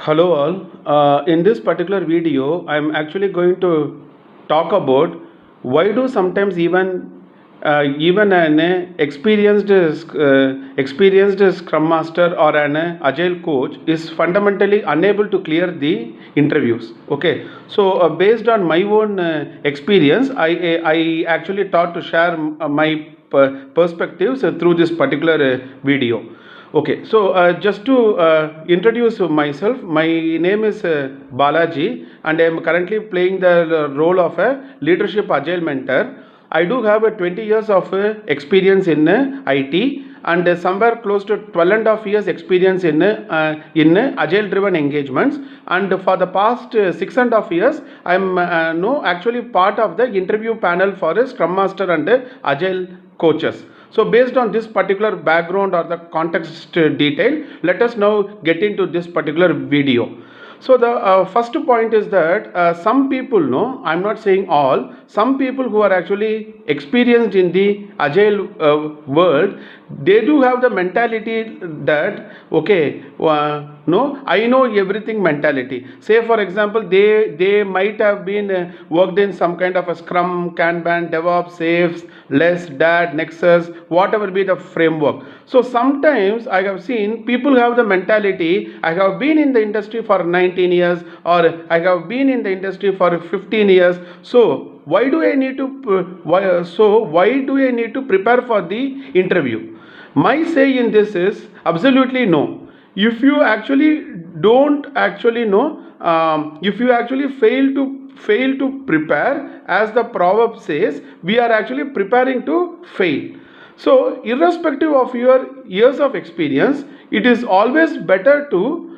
Hello all. In this particular video, I'm actually going to talk about why do sometimes even an experienced Scrum Master or an Agile coach is fundamentally unable to clear the interviews. Okay, so based on my own experience, I actually thought to share my perspectives through this particular video. Okay, so just to introduce myself, my name is Balaji, and I am currently playing the role of a leadership agile mentor. I do have 20 years of experience in IT and somewhere close to 12 and a half years experience in agile driven engagements, and for the past 6.5 years I am actually part of the interview panel for a Scrum Master and agile coaches. So based on this particular background or the context detail, let us now get into this particular video. So the first point is that some people, no, I'm not saying all, some people who are actually experienced in the agile world, they do have the mentality that, okay, no, I know everything mentality. Say for example, they might have been worked in some kind of a Scrum, Kanban, DevOps, Saves, Less, DAD, Nexus, whatever be the framework. So sometimes I have seen people have the mentality, I have been in the industry for 19 years or I have been in the industry for 15 years. So why do I need to why do I need to prepare for the interview? My say in this is absolutely no. If you actually don't actually know, if you actually fail to prepare, as the proverb says, we are actually preparing to fail. So irrespective of your years of experience, it is always better to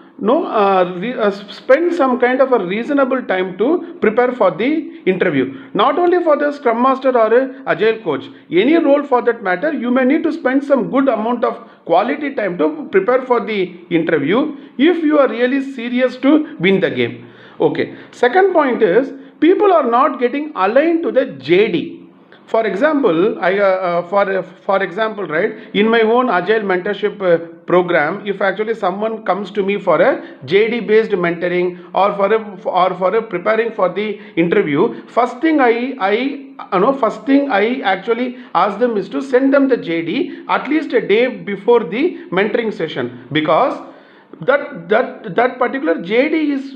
spend some kind of a reasonable time to prepare for the interview. Not only for the Scrum Master or a Agile coach, any role for that matter, you may need to spend some good amount of quality time to prepare for the interview if you are really serious to win the game. Okay, second point is people are not getting aligned to the JD. For example, for example, right, in my own agile mentorship program, if actually someone comes to me for a JD based mentoring or for a preparing for the interview, first thing I actually ask them is to send them the JD at least a day before the mentoring session, because that particular JD is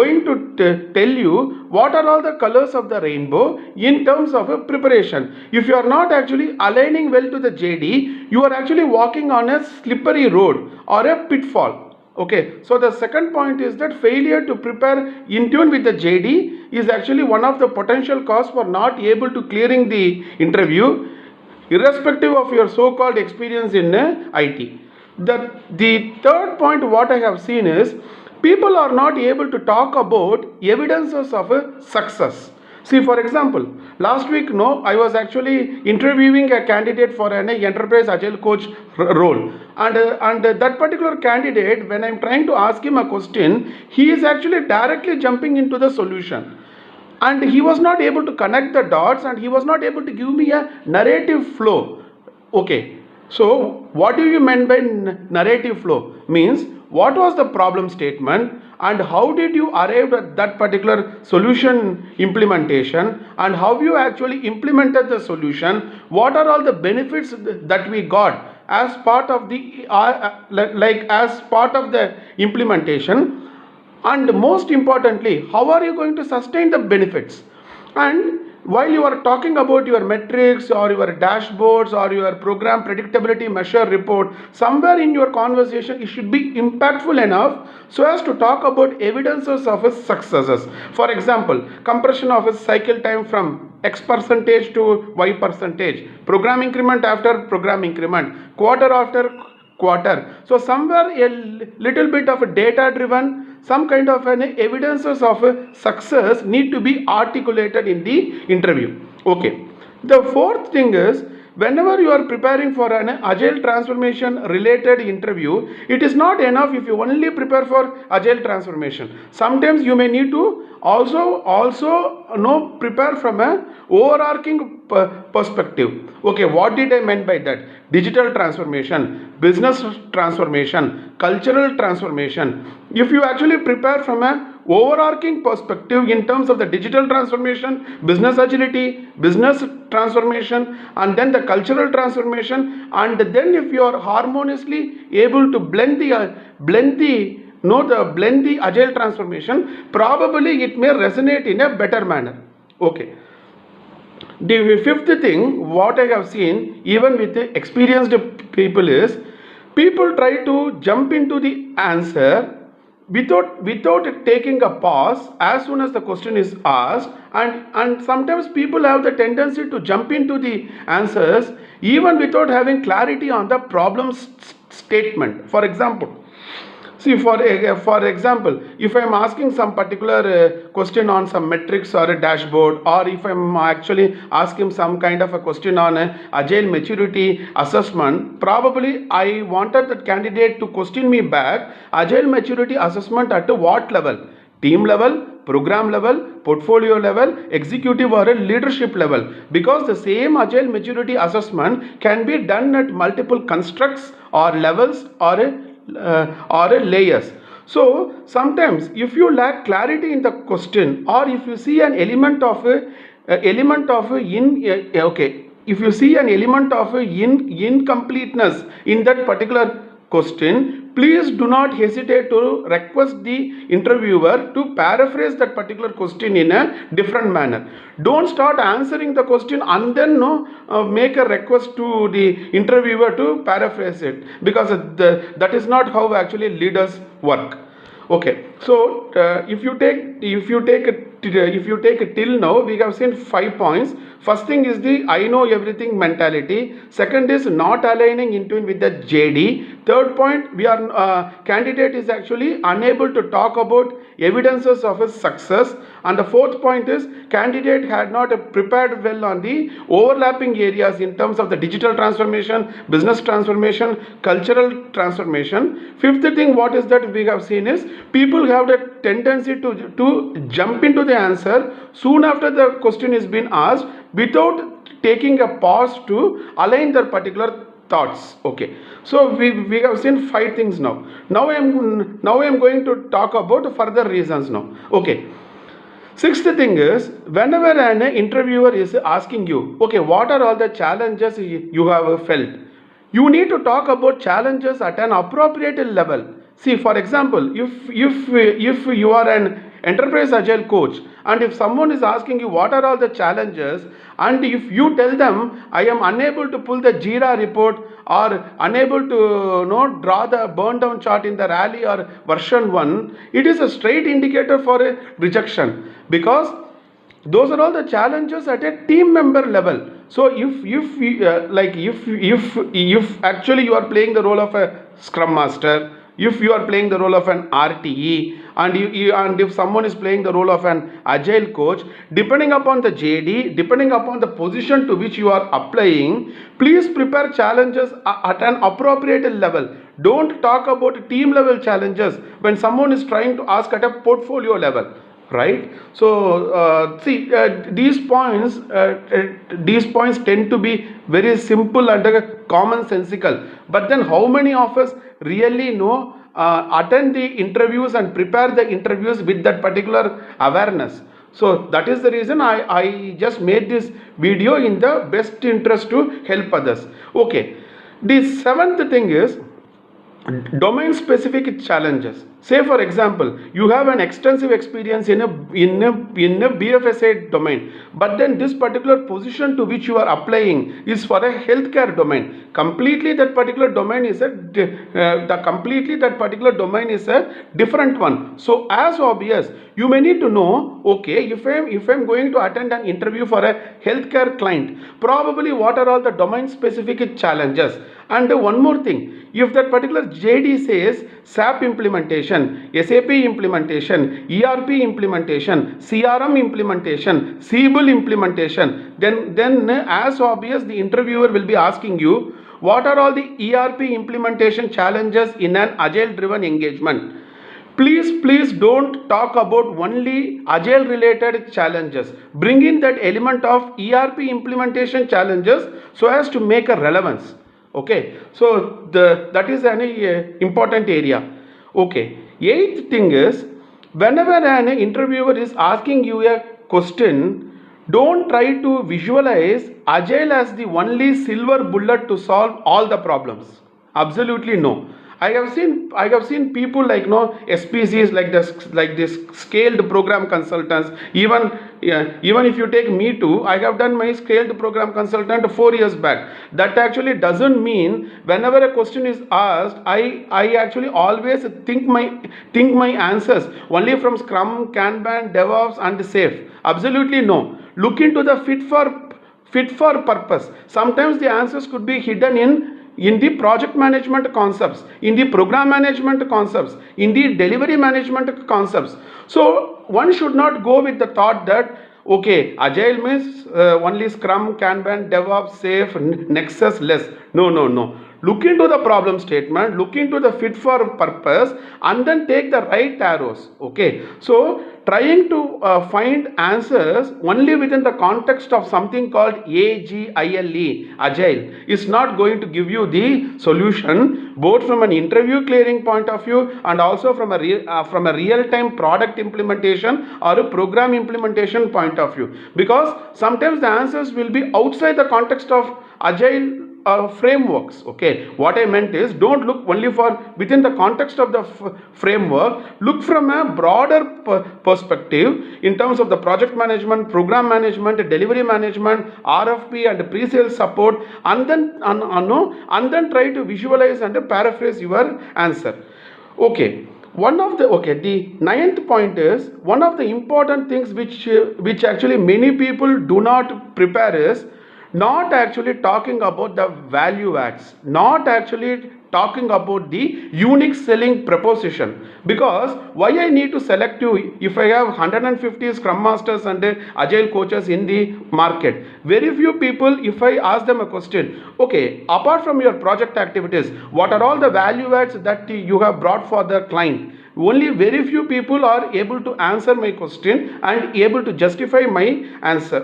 going to tell you what are all the colors of the rainbow in terms of a preparation. If you are not actually aligning well to the JD, you are actually walking on a slippery road or a pitfall. Okay, so the second point is that failure to prepare in tune with the JD is actually one of the potential cause for not able to clearing the interview, irrespective of your so-called experience in IT. The third point what I have seen is people are not able to talk about evidences of a success. See, for example, last week, I was actually interviewing a candidate for an enterprise agile coach role, and that particular candidate, when I'm trying to ask him a question, he is actually directly jumping into the solution, and he was not able to connect the dots, and he was not able to give me a narrative flow. Okay, so what do you mean by narrative flow? Means what was the problem statement and how did you arrive at that particular solution implementation, and how you actually implemented the solution, what are all the benefits that we got as part of the as part of the implementation, and most importantly, how are you going to sustain the benefits? And while you are talking about your metrics or your dashboards or your program predictability measure report, somewhere in your conversation it should be impactful enough so as to talk about evidences of its successes. For example, compression of its cycle time from X percentage to Y percentage, program increment after program increment, quarter after quarter. So somewhere a little bit of a data driven, some kind of an evidences of a success need to be articulated in the interview. Okay, the fourth thing is whenever you are preparing for an agile transformation related interview, it is not enough if you only prepare for agile transformation. Sometimes you may need to also prepare from a overarching perspective. Okay, what did I mean by that? Digital transformation, business transformation, cultural transformation. If you actually prepare from a overarching perspective in terms of the digital transformation, business agility, business transformation, and then the cultural transformation, and then if you are harmoniously able to blend the agile transformation, probably it may resonate in a better manner. Okay. The fifth thing, what I have seen, even with the experienced people, is people try to jump into the answer without taking a pause as soon as the question is asked, and sometimes people have the tendency to jump into the answers even without having clarity on the problem statement. For example, see, for example, if I am asking some particular question on some metrics or a dashboard, or if I am actually asking some kind of a question on a agile maturity assessment, probably I wanted that candidate to question me back, agile maturity assessment at what level? Team level, program level, portfolio level, executive or a leadership level, because the same agile maturity assessment can be done at multiple constructs or levels or layers. So sometimes if you lack clarity in the question, or if you see an element of if you see an element of incompleteness in that particular question, please do not hesitate to request the interviewer to paraphrase that particular question in a different manner. Don't start answering the question and then make a request to the interviewer to paraphrase it, because that is not how actually leaders work. Okay, so if you take it till now, we have seen 5 points. First thing is the I know everything mentality. Second is not aligning into with the JD. Third point, we are candidate is actually unable to talk about evidences of his success. And the fourth point is candidate had not prepared well on the overlapping areas in terms of the digital transformation, business transformation, cultural transformation. Fifth thing, what is that we have seen is people have the tendency to jump into the answer soon after the question is been asked without taking a pause to align their particular thoughts. Okay, so we have seen 5 things now. Now I am going to talk about further reasons now. Okay. Sixth thing is, whenever an interviewer is asking you, okay, what are all the challenges you have felt? You need to talk about challenges at an appropriate level. See, for example, if you are an enterprise agile coach, and if someone is asking you what are all the challenges, and if you tell them I am unable to pull the Jira report, or unable to draw the burn down chart in the rally or version 1, it is a straight indicator for a rejection, because those are all the challenges at a team member level. So if actually you are playing the role of a Scrum Master, if you are playing the role of an RTE, and if someone is playing the role of an agile coach, depending upon the JD, depending upon the position to which you are applying, please prepare challenges at an appropriate level. Don't talk about team level challenges when someone is trying to ask at a portfolio level. Right? So these points tend to be very simple and commonsensical, but then how many of us really know attend the interviews and prepare the interviews with that particular awareness? So that is the reason I just made this video in the best interest to help others. Okay, the seventh thing is domain specific challenges. Say for example, you have an extensive experience in a BFSI domain, but then this particular position to which you are applying is for a healthcare domain. Completely that particular domain is a different one. So as obvious, you may need to know, okay, if I'm going to attend an interview for a healthcare client, probably what are all the domain specific challenges. And one more thing, if that particular JD says SAP implementation, SAP implementation, ERP implementation, CRM implementation, Siebel implementation, then as obvious the interviewer will be asking you, what are all the ERP implementation challenges in an agile driven engagement? Please don't talk about only agile related challenges. Bring in that element of ERP implementation challenges so as to make a relevance. Okay, so that is an important area. Okay, eighth thing is, whenever an interviewer is asking you a question, don't try to visualize agile as the only silver bullet to solve all the problems. Absolutely no. I have seen people like SPCs, like this scaled program consultants. Even if you take me too, I have done my scaled program consultant 4 years back. That actually doesn't mean whenever a question is asked, I actually always think my answers only from Scrum, Kanban, DevOps and Safe. Absolutely no. Look into the fit for purpose. Sometimes the answers could be hidden in the project management concepts, in the program management concepts, in the delivery management concepts. So one should not go with the thought that okay, agile means only Scrum, Kanban, DevOps, Safe, Nexus, less. No. Look into the problem statement, look into the fit for purpose, and then take the right arrows. Okay, so trying to find answers only within the context of something called agile, is not going to give you the solution, both from an interview clearing point of view and also from a real-time product implementation or a program implementation point of view, because sometimes the answers will be outside the context of agile frameworks. Okay, what I meant is, don't look only for within the context of the framework. Look from a broader perspective in terms of the project management, program management, delivery management, RFP and pre-sales support, and then try to visualize and paraphrase your answer. Okay, the ninth point is, one of the important things which actually many people do not prepare is not actually talking about the value adds, not actually talking about the unique selling proposition. Because why I need to select you if I have 150 Scrum Masters and Agile coaches in the market? Very few people, if I ask them a question, okay, apart from your project activities, what are all the value adds that you have brought for the client? Only very few people are able to answer my question and able to justify my answer,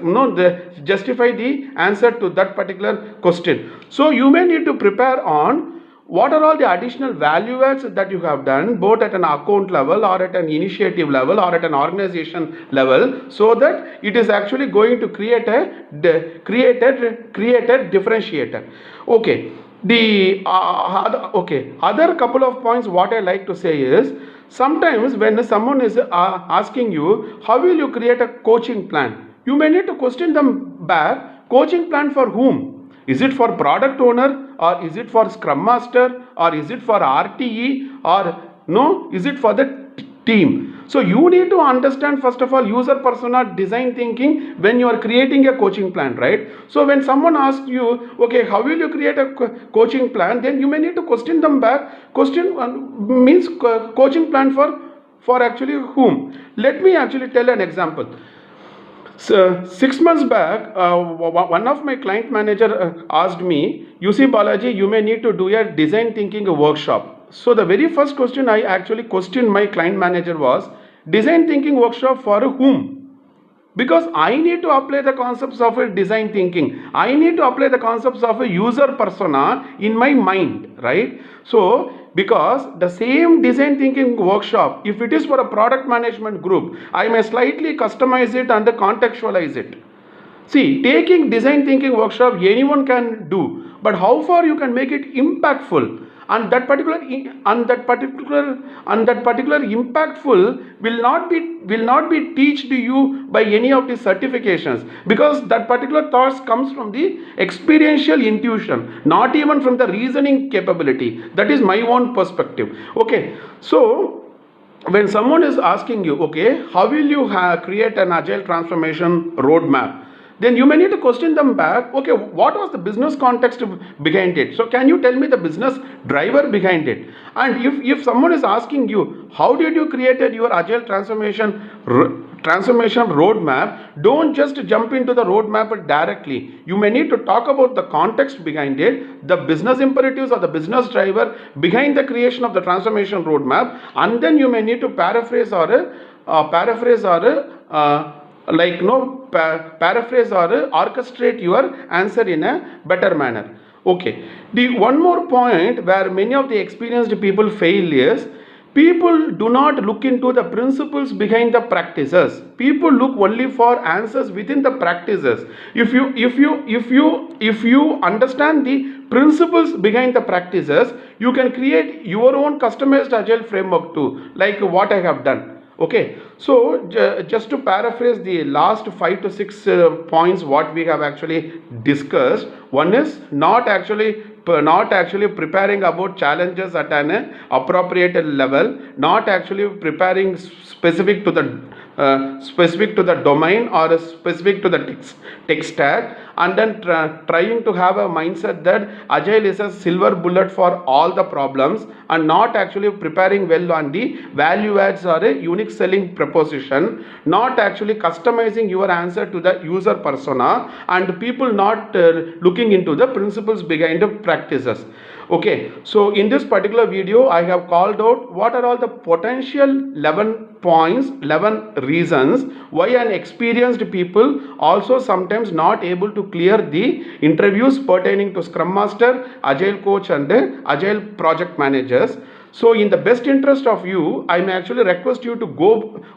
justify the answer to that particular question. So you may need to prepare on what are all the additional value adds that you have done, both at an account level or at an initiative level or at an organization level, so that it is actually going to create a differentiator. Okay, other couple of points what I like to say is, sometimes when someone is asking you, how will you create a coaching plan? You may need to question them back, coaching plan for whom? Is it for product owner, or is it for Scrum Master, or is it for RTE, or no, is it for the team? So you need to understand first of all user persona design thinking when you are creating a coaching plan, right? So when someone asks you, okay, how will you create a coaching plan, then you may need to question them back. Question means coaching plan for actually whom? Let me actually tell an example. So 6 months back, one of my client manager asked me, you see Balaji, you may need to do a design thinking workshop. So the very first question I actually questioned my client manager was, design thinking workshop for whom? Because I need to apply the concepts of a design thinking. I need to apply the concepts of a user persona in my mind, right? So because the same design thinking workshop, if it is for a product management group, I may slightly customize it and contextualize it. See, taking design thinking workshop anyone can do, but how far you can make it impactful, and that particular impactful will not be taught to you by any of the certifications, because that particular thoughts comes from the experiential intuition, not even from the reasoning capability. That is my own perspective. Okay, so when someone is asking you, okay, how will you create an agile transformation roadmap? then you may need to question them back. Okay, what was the business context behind it? So can you tell me the business driver behind it? And if someone is asking you, how did you created your agile transformation roadmap, don't just jump into the roadmap directly. You may need to talk about the context behind it, the business imperatives or the business driver behind the creation of the transformation roadmap, and then you may need to paraphrase or orchestrate your answer in a better manner. Okay, the one more point where many of the experienced people fail is, people do not look into the principles behind the practices. People look only for answers within the practices. If you understand the principles behind the practices, you can create your own customized agile framework too, like what I have done. Okay, so just to paraphrase the last 5 to 6 points what we have actually discussed. One is not actually preparing about challenges at an appropriate level, not actually preparing specific to the domain or specific to the tech stack, and then trying to have a mindset that agile is a silver bullet for all the problems, and not actually preparing well on the value adds or a unique selling proposition, not actually customizing your answer to the user persona, and people not looking into the principles behind the practices. Okay, so in this particular video I have called out what are all the potential 11 points, 11 reasons why an experienced people also sometimes not able to clear the interviews pertaining to Scrum Master, Agile Coach and Agile Project Managers. So in the best interest of you, I may actually request you to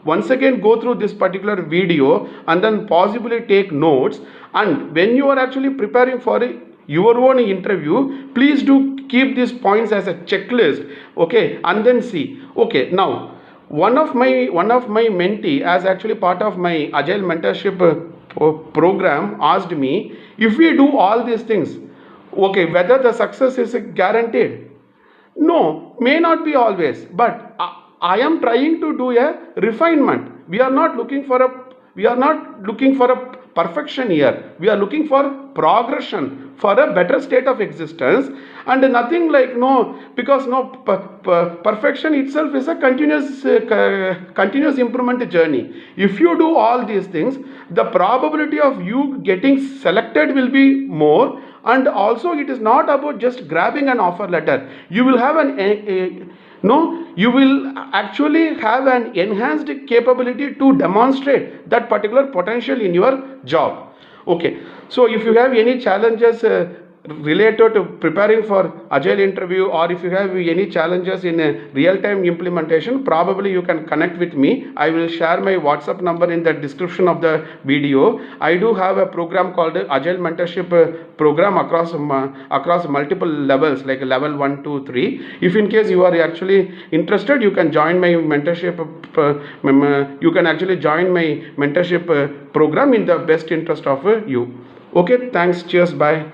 once again go through this particular video and then possibly take notes, and when you are actually preparing for your own interview, please do keep these points as a checklist. Okay, and then see. Okay, now one of my mentee, as actually part of my agile mentorship program, asked me, if we do all these things, okay, whether the success is guaranteed. No, may not be always, but I am trying to do a refinement. We are not looking for a perfection here. We are looking for progression, for a better state of existence, and nothing like because perfection itself is a continuous improvement journey. If you do all these things, the probability of you getting selected will be more, and also it is not about just grabbing an offer letter. You will have you will actually have an enhanced capability to demonstrate that particular potential in your job. Okay, so if you have any challenges related to preparing for agile interview, or if you have any challenges in a real-time implementation, probably you can connect with me. I will share my WhatsApp number in the description of the video. I do have a program called Agile Mentorship program across multiple levels, like level 1, 2, 3. If in case you are actually interested, you can join my mentorship program in the best interest of you. Okay, thanks, cheers, bye.